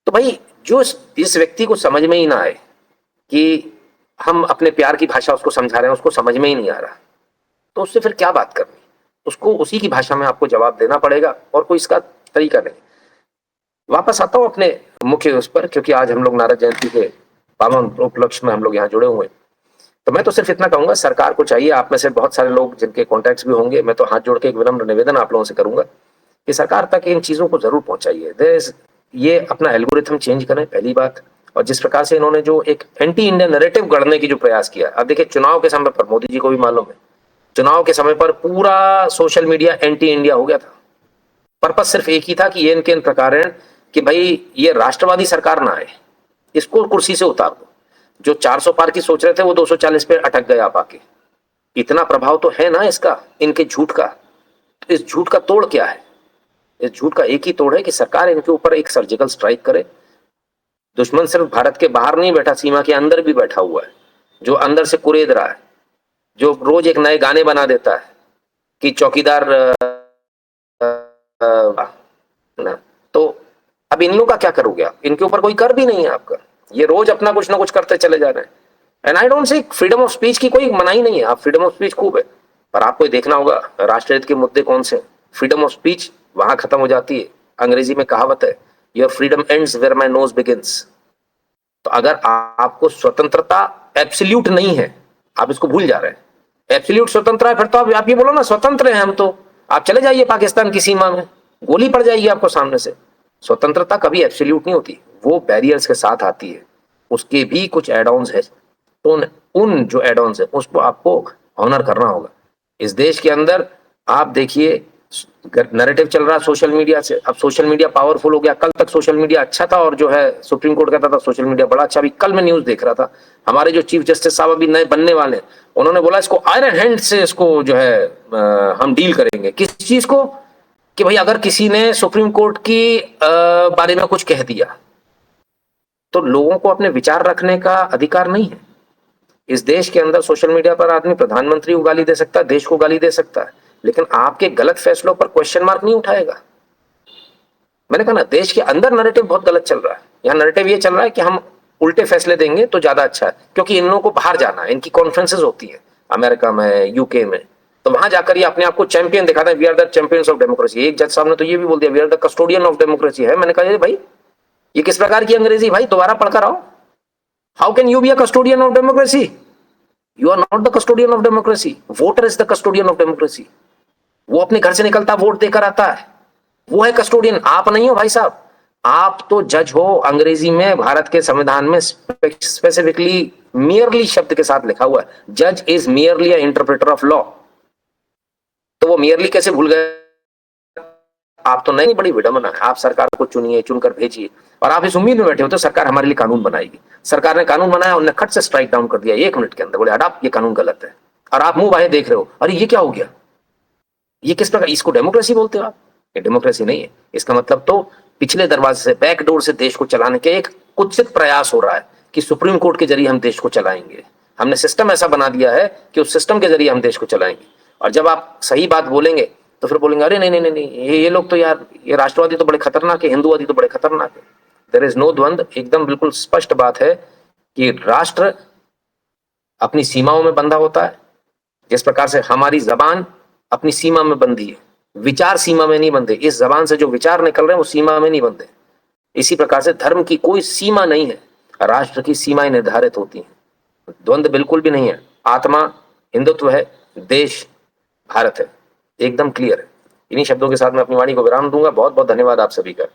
तो भाई जो इस व्यक्ति को समझ में ही ना आए कि हम अपने प्यार की भाषा उसको समझा रहे हैं, उसको समझ में ही नहीं आ रहा, तो उससे फिर क्या बात करनी? उसको उसी की भाषा में आपको जवाब देना पड़ेगा और कोई इसका तरीका नहीं। वापस आता हूं अपने मुख्य उस पर, क्योंकि आज हम लोग नारद जयंती के पावन उपलक्ष्य में हम लोग यहाँ जुड़े हुए हैं। तो मैं तो सिर्फ इतना कहूंगा, सरकार को चाहिए, आप में से बहुत सारे लोग जिनके कॉन्टैक्ट्स भी होंगे, मैं तो हाथ जोड़ के एक विनम्र निवेदन आप लोगों से करूंगा कि सरकार तक इन चीजों को जरूर पहुंचाइए। ये अपना एल्गोरिथम चेंज करें पहली बात। और जिस प्रकार से इन्होंने जो एक एंटी इंडियन नैरेटिव गढ़ने की जो प्रयास किया, अब देखिए चुनाव के समय पर मोदी जी को भी मालूम है, चुनाव के समय पर पूरा सोशल मीडिया एंटी इंडिया हो गया था। पर्पस सिर्फ एक ही था कि ये इनके इन प्रकार कि भाई ये राष्ट्रवादी सरकार ना आए, इसको कुर्सी से उतार दो। जो 400 पार की सोच रहे थे वो 240 पे अटक गए आप आके। इतना प्रभाव तो है ना इसका, इनके झूठ का। तो इस झूठ का तोड़ क्या है? इस झूठ का एक ही तोड़ है कि सरकार इनके ऊपर एक सर्जिकल स्ट्राइक करे। दुश्मन सिर्फ भारत के बाहर नहीं बैठा, सीमा के अंदर भी बैठा हुआ है, जो अंदर से कुरेद रहा है, जो रोज एक नए गाने बना देता है कि चौकीदार ना। तो अब इन लोगों का क्या करोगे आप? इनके ऊपर कोई कर भी नहीं है आपका, ये रोज अपना कुछ ना कुछ करते चले जा रहे हैं। And I don't say freedom of speech की कोई मनाही नहीं है, आप फ्रीडम ऑफ स्पीच खूब है, पर आपको देखना होगा राष्ट्रहित के मुद्दे कौन से। फ्रीडम ऑफ स्पीच वहां खत्म हो जाती है। अंग्रेजी में कहावत है, your freedom ends where my nose begins. तो अगर आपको स्वतंत्रता एब्सोल्यूट नहीं है, आप इसको भूल जा रहे हैं। एब्सोल्यूट स्वतंत्रता है फिर तो आप ये बोलो ना स्वतंत्र हैं हम, तो आप चले जाइए पाकिस्तान की सीमा में, गोली पड़ जाएगी आपको सामने से। स्वतंत्रता कभी एब्सोल्यूट नहीं होती, वो बैरियर्स के साथ आती है, उसके भी कुछ एड ऑन्स है। तो उन जो एड ऑन्स है उसको आपको ऑनर करना होगा। इस देश के अंदर आप देखिए नैरेटिव चल रहा है सोशल मीडिया से। अब सोशल मीडिया पावरफुल हो गया। कल तक सोशल मीडिया अच्छा था और जो है सुप्रीम कोर्ट कहता था सोशल मीडिया बड़ा अच्छा। अभी कल मैं न्यूज देख रहा था, हमारे जो चीफ जस्टिस साहब अभी नए बनने वाले, उन्होंने बोला इसको आयरन हैंड से इसको जो है हम डील करेंगे। किस चीज को? कि भाई अगर किसी ने सुप्रीम कोर्ट की बारे में कुछ कह दिया तो लोगों को अपने विचार रखने का अधिकार नहीं है। इस देश के अंदर सोशल मीडिया पर आदमी प्रधानमंत्री को गाली दे सकता है, देश को गाली दे सकता है, लेकिन आपके गलत फैसलों पर क्वेश्चन मार्क नहीं उठाएगा। मैंने कहा ना, देश के अंदर नैरेटिव बहुत गलत चल रहा है। यहाँ नैरेटिव ये चल रहा है कि हम उल्टे फैसले देंगे तो ज्यादा अच्छा है, क्योंकि इन लोगों को बाहर जाना है, इनकी कॉन्फ्रेंसेस होती है अमेरिका में, यूके में। तो वहां जाकर ये अपने आप को चैंपियन दिखाते हैं, we are the champions of democracy. एक जज साहब ने तो ये भी बोल दिया, we are the custodian of democracy है। मैंने कहा भाई ये किस प्रकार की अंग्रेजी भाई, दोबारा पढ़कर आओ। How can you be a custodian of democracy? You are not the custodian of democracy, voter is the custodian of democracy. वो अपने घर से निकलता वोट देकर आता है, वो है कस्टोडियन, आप नहीं हो भाई साहब। आप तो जज हो। अंग्रेजी में भारत के संविधान में स्पेसिफिकली मियरली शब्द के साथ लिखा हुआ है, जज is merely a interpreter of law. तो वो मियरली कैसे भूल गए? आप तो नहीं, बड़ी विडंबना है। आप सरकार को चुनिए, चुनकर भेजिए, और आप इस उम्मीद में बैठे हो तो सरकार हमारे लिए कानून बनाएगी। सरकार ने कानून बनाया, उन्होंने खट से स्ट्राइक डाउन कर दिया 1 मिनट के अंदर, बोले हटा ये कानून गलत है। और आप मुंह बाहे देख रहे हो, अरे ये क्या हो गया, ये किस प्रकार, इसको डेमोक्रेसी बोलते हो आप? ये डेमोक्रेसी नहीं है। इसका मतलब तो पिछले दरवाजे से, बैकडोर से देश को चलाने के एक कुत्सित प्रयास हो रहा है कि सुप्रीम कोर्ट के जरिए हम देश को चलाएंगे। हमने सिस्टम ऐसा बना दिया है कि उस सिस्टम के जरिए हम देश को चलाएंगे। और जब आप सही बात बोलेंगे तो फिर बोलेंगे अरे नहीं नहीं नहीं, ये लोग तो यार, ये राष्ट्रवादी तो बड़े खतरनाक है, हिंदूवादी तो बड़े खतरनाक है। देयर इज नो द्वंद। एकदम बिल्कुल स्पष्ट बात है कि राष्ट्र अपनी सीमाओं में बंधा होता है, जिस प्रकार से हमारी जबान अपनी सीमा में बंधी है, विचार सीमा में नहीं बंधे। इस जबान से जो विचार निकल रहे हैं वो सीमा में नहीं बंधे। इसी प्रकार से धर्म की कोई सीमा नहीं है, राष्ट्र की सीमाएं निर्धारित होती हैं। द्वंद्व बिल्कुल भी नहीं है। आत्मा हिंदुत्व है, देश भारत है, एकदम क्लियर है। इन्हीं शब्दों के साथ मैं अपनी वाणी को विराम दूंगा। बहुत बहुत धन्यवाद आप सभी का।